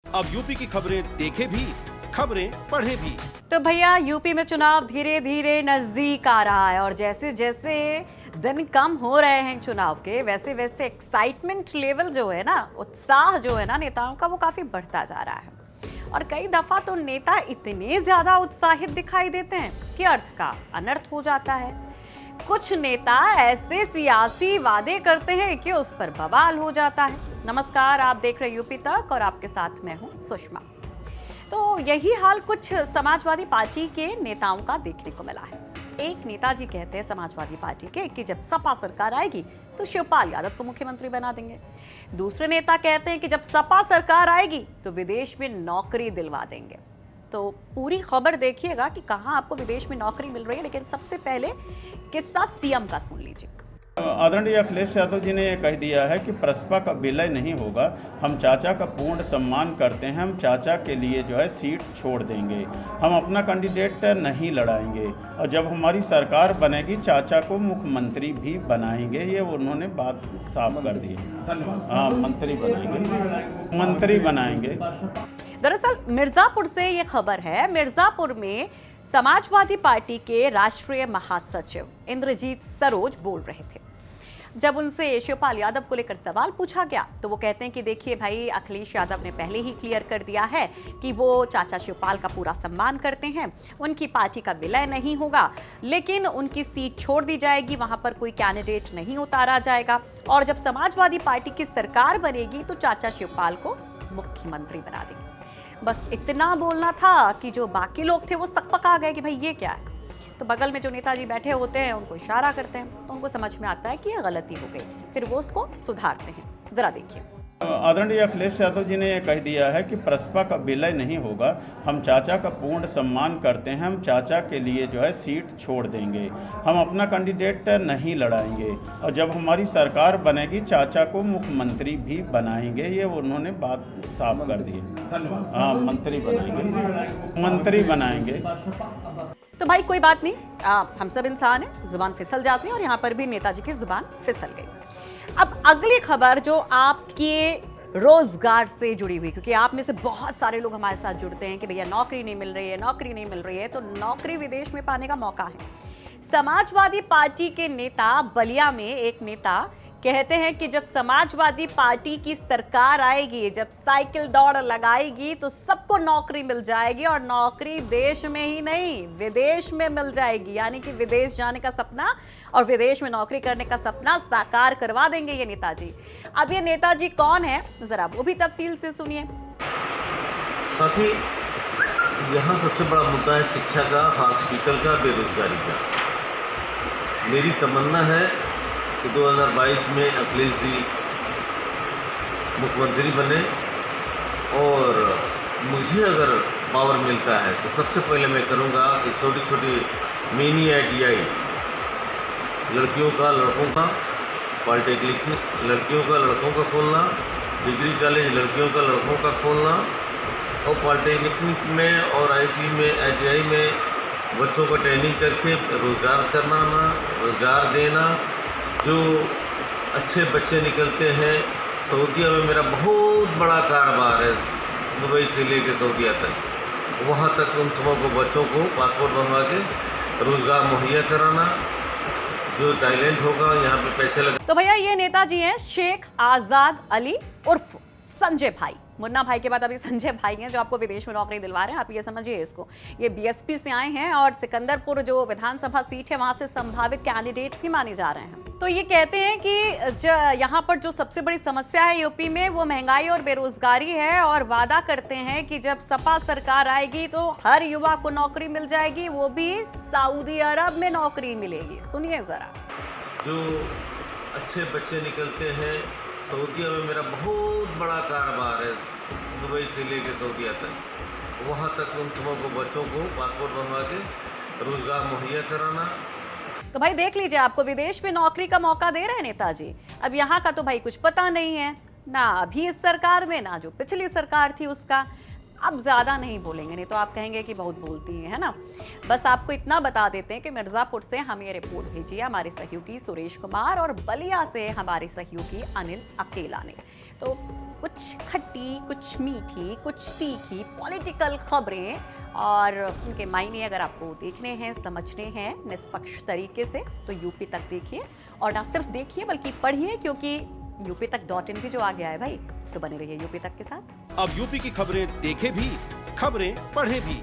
अब यूपी की खबरें देखे भी, खबरें पढ़े भी। तो भैया यूपी में चुनाव धीरे धीरे नजदीक आ रहा है और जैसे जैसे दिन कम हो रहे हैं चुनाव के, वैसे वैसे एक्साइटमेंट लेवल जो है ना, उत्साह जो है ना नेताओं का, वो काफी बढ़ता जा रहा है। और कई दफा तो नेता इतने ज्यादा उत्साहित दिखाई देते हैं कि अर्थ का अनर्थ हो जाता है। कुछ नेता ऐसे सियासी वादे करते हैं कि उस पर बवाल हो जाता है। नमस्कार, आप देख रहे यूपी तक और आपके साथ मैं हूं सुषमा। तो यही हाल कुछ समाजवादी पार्टी के नेताओं का देखने को मिला है। एक नेताजी कहते हैं समाजवादी पार्टी के कि जब सपा सरकार आएगी तो शिवपाल यादव को मुख्यमंत्री बना देंगे। दूसरे नेता कहते हैं कि जब सपा सरकार आएगी तो विदेश में नौकरी दिलवा देंगे। तो पूरी खबर देखिएगा कि कहां आपको विदेश में नौकरी मिल रही है, लेकिन सबसे पहले किस्सा सीएम का सुन लीजिए। आदरणीय अखिलेश यादव जी ने ये कह दिया है कि प्रसपा का विलय नहीं होगा। हम चाचा का पूर्ण सम्मान करते हैं, हम चाचा के लिए जो है सीट छोड़ देंगे, हम अपना कैंडिडेट नहीं लड़ाएंगे और जब हमारी सरकार बनेगी चाचा को मुख्यमंत्री भी बनाएंगे। ये उन्होंने बात साफ कर दी। हाँ, मंत्री बनाएंगे। दरअसल मिर्जापुर से ये खबर है। मिर्जापुर में समाजवादी पार्टी के राष्ट्रीय महासचिव इंद्रजीत सरोज बोल रहे थे। जब उनसे शिवपाल यादव को लेकर सवाल पूछा गया तो वो कहते हैं कि देखिए भाई, अखिलेश यादव ने पहले ही क्लियर कर दिया है कि वो चाचा शिवपाल का पूरा सम्मान करते हैं, उनकी पार्टी का विलय नहीं होगा, लेकिन उनकी सीट छोड़ दी जाएगी, वहां पर कोई कैंडिडेट नहीं उतारा जाएगा और जब समाजवादी पार्टी की सरकार बनेगी तो चाचा शिवपाल को मुख्यमंत्री बना देंगे। बस इतना बोलना था कि जो बाकी लोग थे वो सकपका गए कि भाई ये क्या है। तो बगल में जो नेताजी बैठे होते हैं उनको इशारा करते हैं तो उनको समझ में आता है कि ये गलती हो गई, फिर वो उसको सुधारते हैं। जरा देखिए। आदरणीय अखिलेश यादव जी ने ये कह दिया है कि प्रसपा का विलय नहीं होगा। हम चाचा का पूर्ण सम्मान करते हैं, हम चाचा के लिए जो है सीट छोड़ देंगे, हम अपना कैंडिडेट नहीं लड़ाएंगे और जब हमारी सरकार बनेगी चाचा को मुख्यमंत्री भी बनाएंगे। ये उन्होंने बात साफ कर दी। हाँ, मंत्री बनाएंगे। तो भाई कोई बात नहीं, हम सब इंसान हैं, जुबान फिसल जाती है और यहाँ पर भी नेताजी की जुबान फिसल गई। अब अगली खबर जो आपके रोजगार से जुड़ी हुई, क्योंकि आप में से बहुत सारे लोग हमारे साथ जुड़ते हैं कि भैया नौकरी नहीं मिल रही है, नौकरी नहीं मिल रही है, तो नौकरी विदेश में पाने का मौका है। समाजवादी पार्टी के नेता बलिया में एक नेता कहते हैं कि जब समाजवादी पार्टी की सरकार आएगी, जब साइकिल दौड़ लगाएगी तो सबको नौकरी मिल जाएगी और नौकरी देश में ही नहीं विदेश में मिल जाएगी। यानी कि विदेश जाने का सपना और विदेश में नौकरी करने का सपना साकार करवा देंगे ये नेताजी। अब ये नेताजी कौन है, जरा वो भी तफसील से सुनिए। साथी, यहाँ सबसे बड़ा मुद्दा है शिक्षा का, हॉस्पिटल का, बेरोजगारी का। मेरी तमन्ना है कि 2022 में अखिलेश जी मुख्यमंत्री बने और मुझे अगर पावर मिलता है तो सबसे पहले मैं करूंगा कि छोटी छोटी मिनी ITI लड़कियों का लड़कों का, पॉलिटेक्निक लड़कियों का लड़कों का खोलना, डिग्री कॉलेज लड़कियों का लड़कों का खोलना और पॉलिटेक्निक में और ITI में बच्चों को ट्रेनिंग करके रोज़गार कराना, रोज़गार देना। जो अच्छे बच्चे निकलते हैं, सऊदीया में मेरा बहुत बड़ा कारोबार है, दुबई से लेके सऊदीया तक, वहाँ तक उन सबों को बच्चों को पासपोर्ट बनवा के रोज़गार मुहैया कराना। जो टैलेंट होगा यहाँ पे पैसे लगा। तो भैया ये नेताजी हैं शेख आजाद अली उर्फ संजय भाई। मुन्ना भाई के बाद अभी संजय भाई हैं जो आपको विदेश में नौकरी दिलवा रहे हैं। आप ये समझिए इसको। ये BSP से आए हैं और सिकंदरपुर जो विधानसभा सीट है वहां से संभावित कैंडिडेट भी माने जा रहे हैं। तो ये कहते हैं कि यहाँ पर जो सबसे बड़ी समस्या है यूपी में वो महंगाई और बेरोजगारी है और वादा करते हैं कि जब सपा सरकार आएगी तो हर युवा को नौकरी मिल जाएगी, वो भी सऊदी अरब में नौकरी मिलेगी। सुनिए जरा। जो अच्छे बच्चे निकलते हैं, सऊदीया में मेरा बहुत बड़ा कारोबार है, दुबई से लेके सऊदीया तक, वहाँ तक उन सबों को बच्चों को पासपोर्ट बनवा के रोज़गार मुहैया कराना। तो भाई देख लीजिए, आपको विदेश में नौकरी का मौका दे रहे हैं नेताजी। अब यहाँ का तो भाई कुछ पता नहीं है ना, अभी इस सरकार में ना जो पिछली सरकार थी उसका। अब ज्यादा नहीं बोलेंगे, नहीं तो आप कहेंगे कि बहुत बोलती है ना। बस आपको इतना बता देते हैं कि मिर्जापुर से हमें ये रिपोर्ट भेजी है हमारे सहयोगी सुरेश कुमार और बलिया से हमारे सहयोगी अनिल अकेला ने। तो कुछ खट्टी, कुछ मीठी, कुछ तीखी पॉलिटिकल खबरें और उनके मायने अगर आपको देखने हैं, समझने हैं निष्पक्ष तरीके से तो यूपी तक देखिए। और ना सिर्फ देखिए बल्कि पढ़िए, क्योंकि यूपी तक.in भी जो आ गया है भाई, तो बने रहिए यूपी तक के साथ। अब यूपी की खबरें देखे भी, खबरें पढ़े भी।